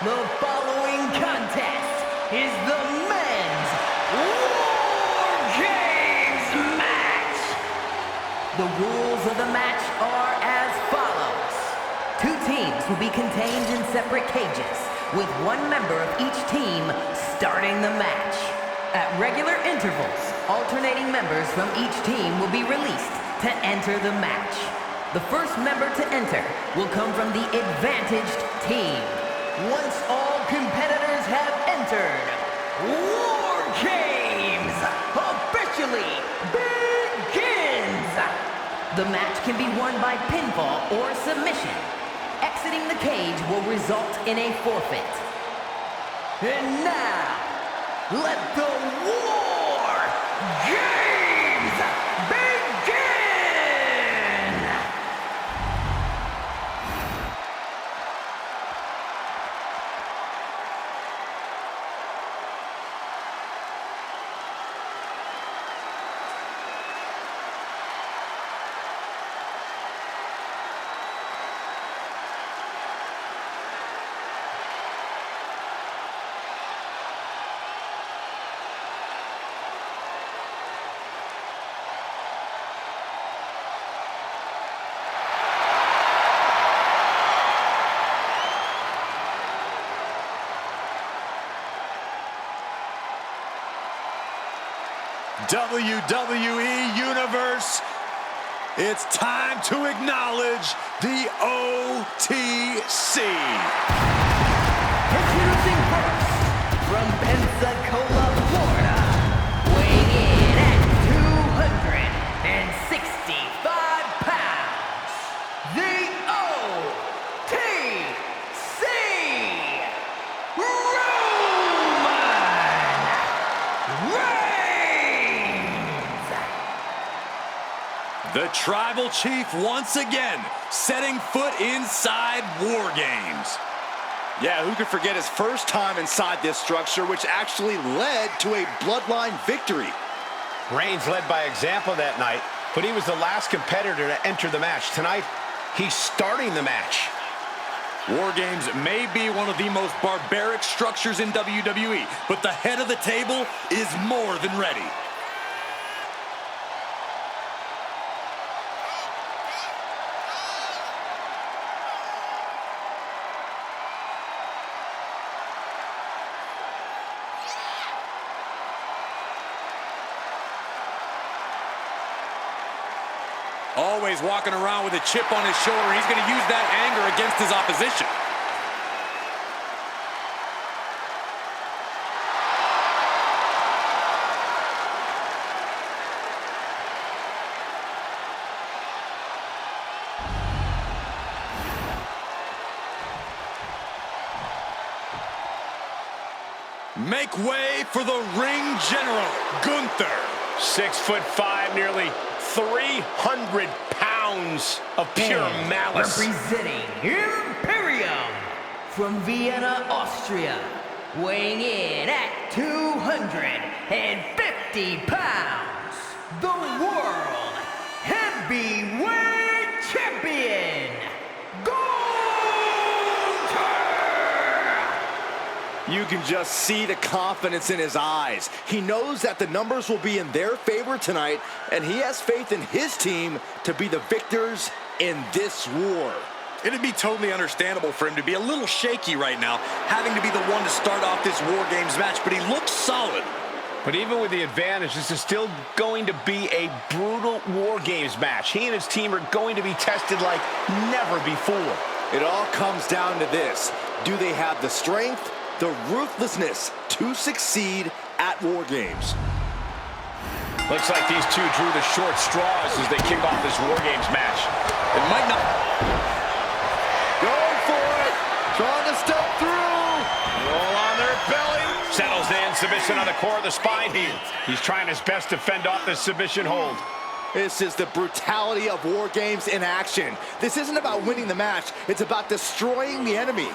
The following contest is the men's WarGames match. The rules of the match are as follows. Two teams will be contained in separate cages, with one member of each team starting the match. At regular intervals, alternating members from each team will be released to enter the match. The first member to enter will come from the advantaged team. Once all competitors have entered, WarGames officially begins! The match can be won by pinfall or submission. Exiting the cage will result in a forfeit. And now, let the WarGames begin! WWE Universe, it's time to acknowledge the OTC. Introducing first, from Pensacola, Florida, weighing in at 265 pounds, the OTC, Roman Reigns! The Tribal Chief once again setting foot inside WarGames. Yeah, who could forget his first time inside this structure, which actually led to a Bloodline victory. Reigns led by example that night, but he was the last competitor to enter the match. Tonight, he's starting the match. WarGames may be one of the most barbaric structures in WWE, but the head of the table is more than ready. Always walking around with a chip on his shoulder. He's going to use that anger against his opposition. Make way for the ring general, Gunther. 6'5", nearly 300 pounds of pure And malice. representing Imperium from Vienna, Austria, weighing in at 250 pounds, the World Heavyweight Champion, Gunther! You can just see the confidence in his eyes. He knows that the numbers will be in their favor tonight, and he has faith in his team to be the victors in this war. It'd be totally understandable for him to be a little shaky right now, having to be the one to start off this WarGames match, but he looks solid. But even with the advantage, this is still going to be a brutal WarGames match. He and his team are going to be tested like never before. It all comes down to this. Do they have the strength, the ruthlessness to succeed at WarGames? Looks like these two drew the short straws as they kick off this WarGames match. It might not. Go for it. Trying to step through. Roll on their belly. Settles in, submission on the core of the spine. He's trying his best to fend off this submission hold. This is the brutality of WarGames in action. This isn't about winning the match. It's about destroying the enemy.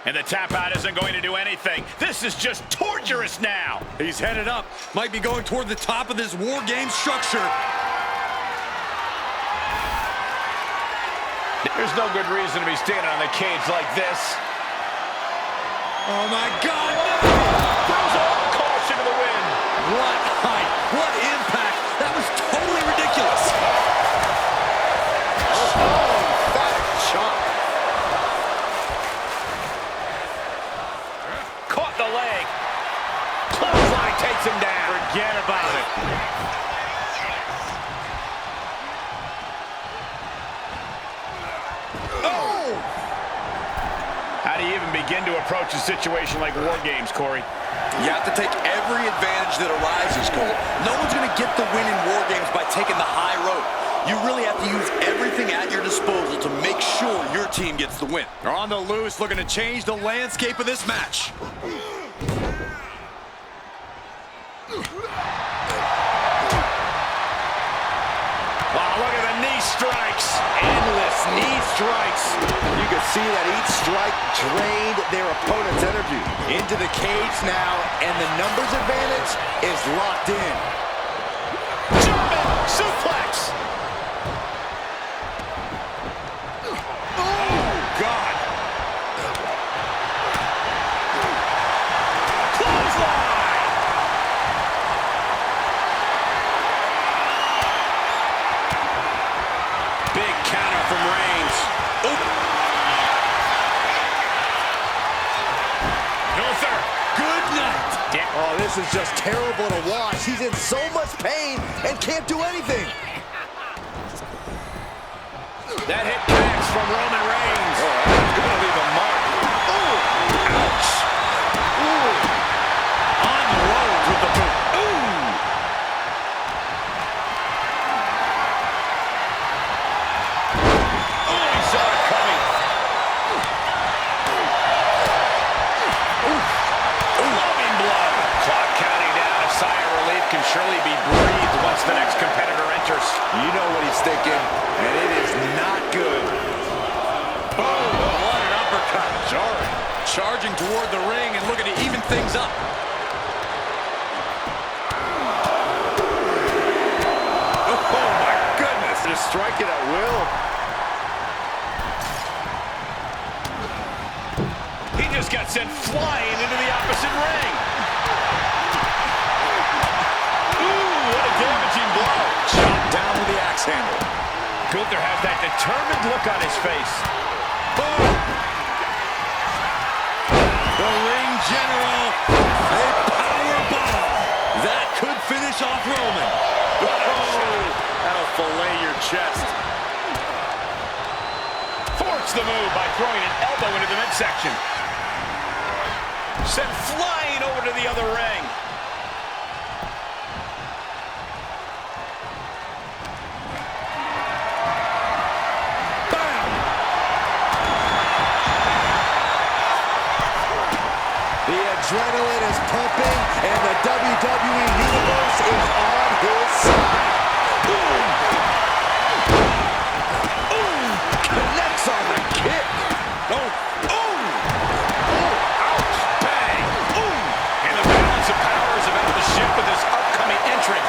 And the tap out isn't going to do anything. This is just torturous now. He's headed up. Might be going toward the top of this War Games structure. There's no good reason to be standing on the cage like this. Oh my God! Throws all caution to the wind. What height? What impact? That was totally ridiculous. Oh, emphatic shot. Caught the leg. Clothesline takes him down. Forget about it. Oh! How do you even begin to approach a situation like War Games, Corey? You have to take every advantage that arises, Cole. No one's going to get the win in War Games by taking the high road. You really have to use everything at your disposal to make sure your team gets the win. They're on the loose, looking to change the landscape of this match. Wow, look at the knee strikes. Endless knee strikes. You can see that each strike drained their opponent's energy. Into the cage now, and the numbers advantage is locked in. German suplex. Oh, God. Clothesline. Big counter from Reigns. Gunther. Good night. Oh, this is just terrible to watch. He's in so much pain and can't do anything. That hit connects from Roman Reigns. Oh, that's going to leave a mark. Oh, ouch. Ooh. On the road with the boot. Ooh. Oh, he saw it coming. Loving blow. Clock counting down. A sigh of relief can surely be breathed once the next competitor enters. You know what he's thinking, and it is not good. Boom! What an uppercut. Jarring. Charging toward the ring and looking to even things up. Oh, my goodness. Just striking at will. He just got sent flying into the opposite ring. Ooh, what a damaging blow. Chopped down with the axe handle. Gunther has that determined look on his face. Boom! The ring general, a powerbomb. That could finish off Roman. Oh, that'll fillet your chest. Forced the move by throwing an elbow into the midsection. Sent flying over to the other ring. Adrenaline is pumping, and the WWE Universe is on his side. Boom! Ooh! Connects on the kick. Oh! Ooh! Oh! Ouch! Bang! Ooh! And the balance of power is about to shift with this upcoming entrant.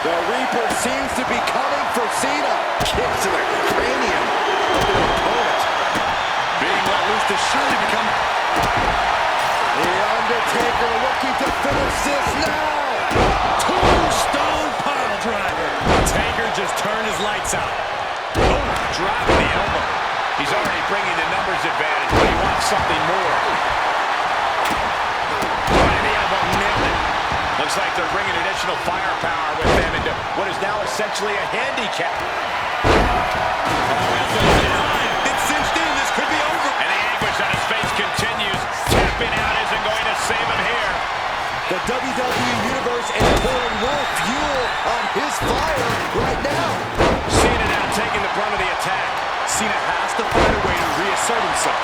The Reaper seems to be coming for Cena. Kick to the cranium of the opponent. Being let loose to surely become... The Undertaker looking to finish this now. Tombstone piledriver. Taker just turned his lights out. Oh, dropping the elbow. He's already bringing the numbers advantage, but he wants something more. Trying the elbow, nailed it. Looks like they're bringing additional firepower with them into what is now essentially a handicap. It's cinched in. This could be over. And the anguish on his face continues. Tapping out isn't going to save him here. The WWE Universe is pouring more fuel on his fire right now. Cena now taking the brunt of the attack. Cena has to find a way to reassert himself.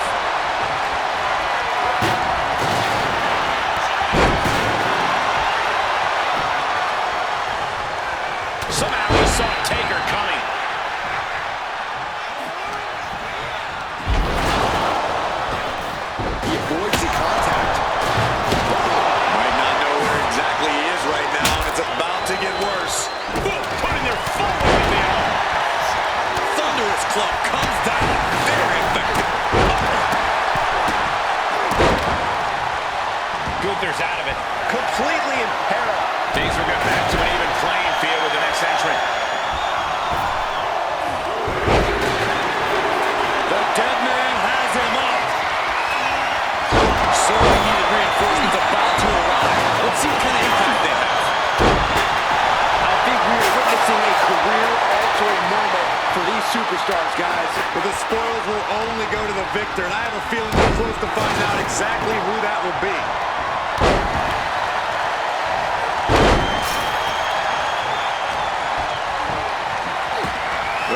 Somehow he saw Taker coming. superstars, guys. But the spoils will only go to the victor, and I have a feeling we're close to find out exactly who that will be.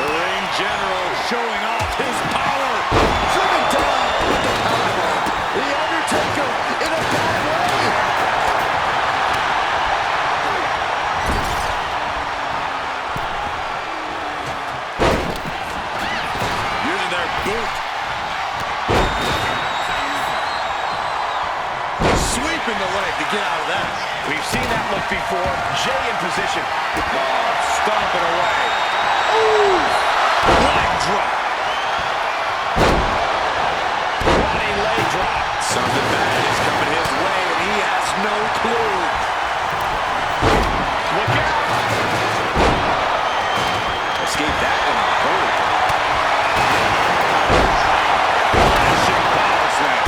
The ring general showing off his power. Driven down with the powerbomb. The Undertaker in a bad way. Using their boot. Sweeping the leg to get out of that. We've seen that look before. Jay in position. Oh, stomping away. Ooh! Leg drop. Running leg drop. Something bad is coming his way, and he has no clue. Look out. Escape that one. Flashing power slam.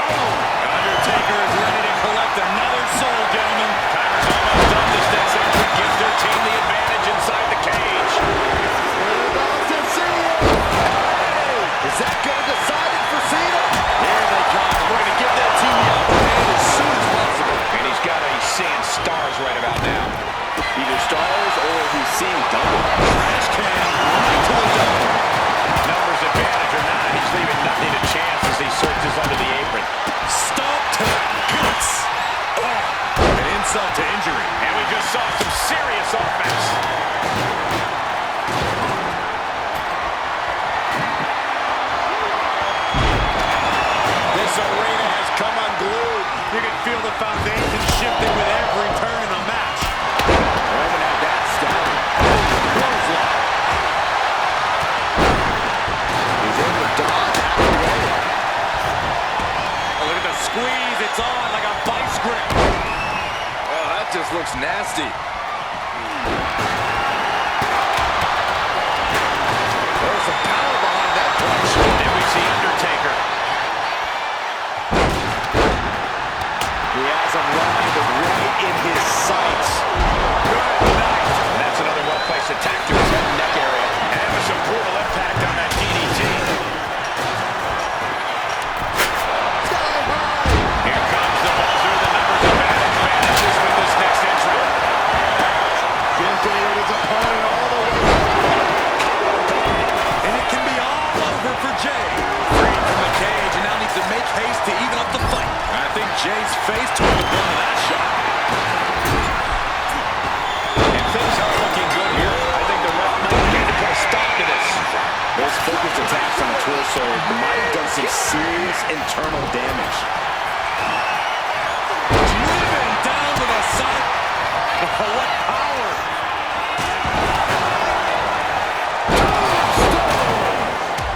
Oh! Undertaker is ready to collect another soul, gentlemen. Timer's almost done. This next entry gives their team the advantage inside the cage. We're about to see it. Hey, is that going to decide it for Cena? Here they come. We're going to get that team the upper hand as soon as possible. And he's got to be seeing stars right about now. Either stars or he's seeing double. Trash can right to the double. Numbers advantage or not, he's leaving nothing to chance as he searches under the apron. Stomp to the guts. Oh, an insult to injury. And we just saw some serious offense. This arena has come unglued. You can feel the foundation shifting with every turn in the match. Roman had that style. Clothesline. He's in the dodge. Activated. Oh, look at the squeeze. It's on like a vice grip. Oh, that just looks nasty. There's some power behind that punch. Then we see Undertaker. He has him lined right in his sights. Good night. And that's another well-placed attack to his head and neck area. And it was some brutal impact on that DDT. Here comes the buzzer. The numbers advantage vanishes with this next entry. Gunther with his opponent all the way up. And it can be all over for Jay. Freed from the cage and now needs to make haste to even up the fight. I think Jay's face took the brunt of that shot. And things are looking good here. I think the ref might need to put a stop to this. Those focused attacks on the torso might have done some serious internal damage. Driven down to the side. What power.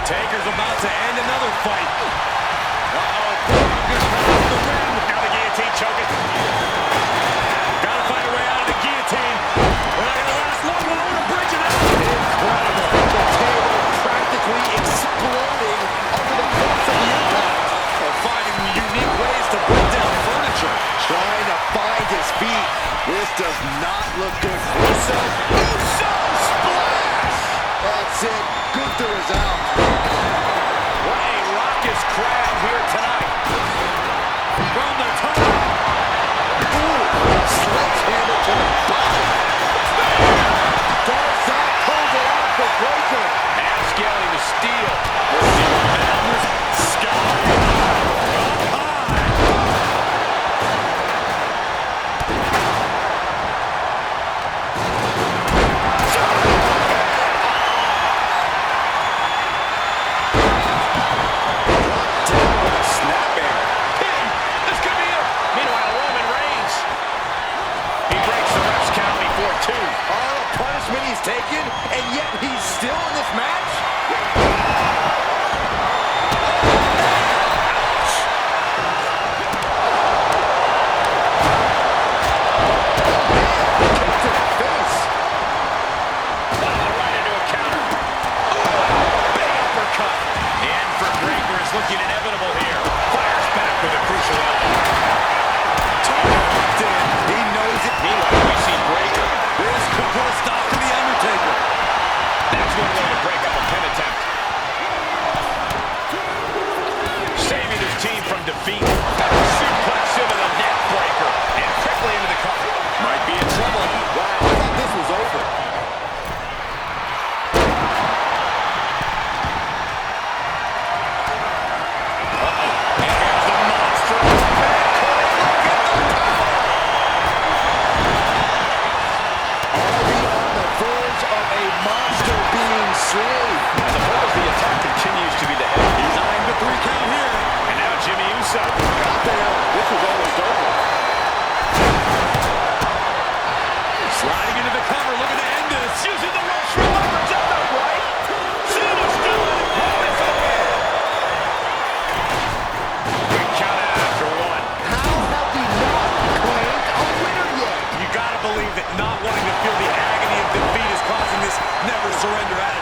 Taker's about to end another fight. Uh-oh. The rim. Now the guillotine choking. Gotta find a way out of the guillotine. We're not gonna last long. We're gonna bridge it out. Incredible. The table practically exploding under the force of the impact. Finding unique ways to break down furniture. Trying to find his feet. This does not look good. Usos splash. That's it. Gunther is out. What a raucous crowd here tonight. From the top. Ooh, sledgehammer to the body. Does that hold it out for Breaker? And scaling the steel. Taken, and yet he's still in this match? Kick to the face. Right into a counter. Big uppercut. The end for Breaker is looking inevitable here. Fires back with a crucial elbow. He knows it. Meanwhile, we see Breaker. This could put a stop to the Undertaker.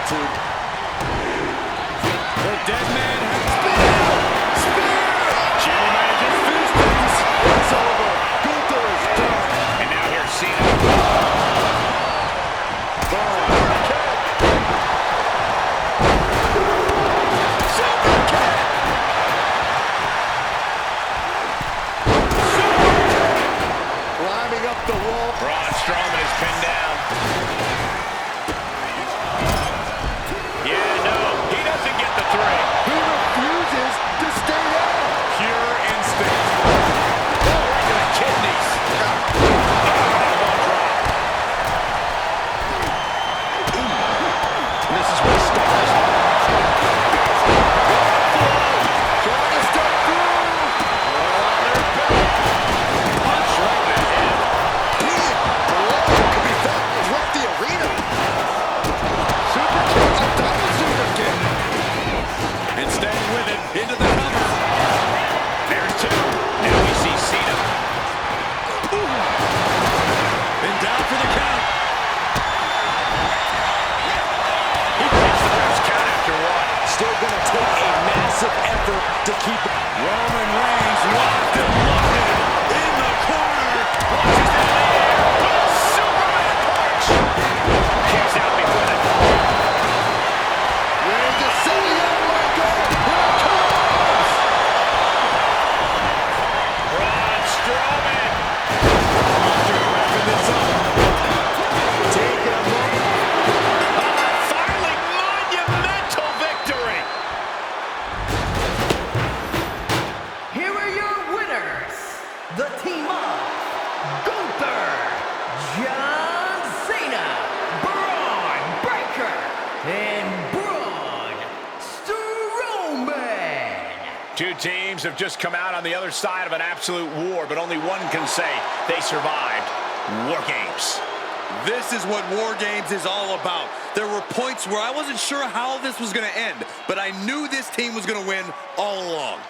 attitude. The Deadman has spear! Spear! Jimmy manages Houston's. It's over. Gunther is done. And now here's Cena. The wall. Braun Strowman is pinned down. Yeah, no, he doesn't get the three. He refuses to stay out. Pure instinct. Oh, right to the kidneys. This is where stars are. Trying to step through. Punch right in the head. Could be felt left the arena. Super kick, a double super kick. And staying with it into the cover. There's two. Now we see Cena. And down for the count. He takes the first count after one. Still going to take a massive effort to keep it. Roman Reigns locked and loaded in the corner. Launches down the air. Oh, Superman punch. Kicks out before the... Reigns is setting up like that. Here it comes. Braun Strowman. Wrapping this up. Taking a moment. Finally, monumental victory. Here are your winners, the team of Gunther, John Cena, Braun Breaker, and Braun Strowman. Two teams have just come out on the other side of an absolute war, but only one can say they survived WarGames. This is what WarGames is all about. There were points where I wasn't sure how this was going to end, but I knew this team was going to win all along.